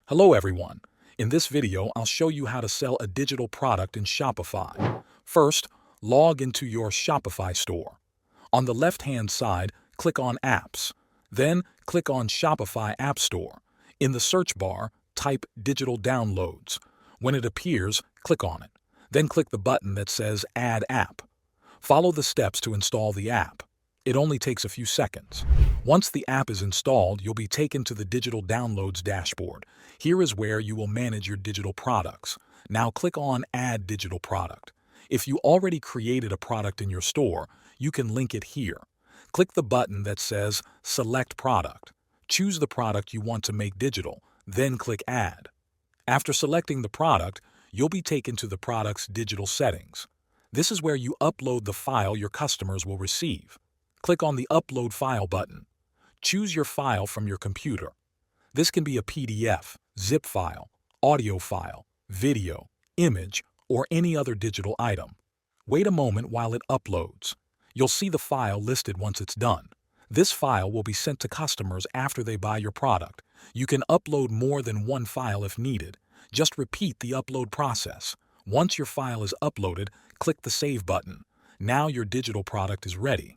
Hello everyone. In this video, I'll show you how to sell a digital product in Shopify. First, log into your Shopify store. On the left-hand side, click on Apps. Then, click on Shopify App Store. In the search bar, type Digital Downloads. When it appears, click on it. Then click the button that says Add App. Follow the steps to install the app. It only takes a few seconds. Once the app is installed, you'll be taken to the Digital Downloads dashboard. Here is where you will manage your digital products. Now click on Add Digital Product. If you already created a product in your store, you can link it here. Click the button that says Select Product. Choose the product you want to make digital, then click Add. After selecting the product, you'll be taken to the product's digital settings. This is where you upload the file your customers will receive. Click on the Upload File button. Choose your file from your computer. This can be a PDF, zip file, audio file, video, image, or any other digital item. Wait a moment while it uploads. You'll see the file listed once it's done. This file will be sent to customers after they buy your product. You can upload more than one file if needed. Just repeat the upload process. Once your file is uploaded, click the Save button. Now your digital product is ready.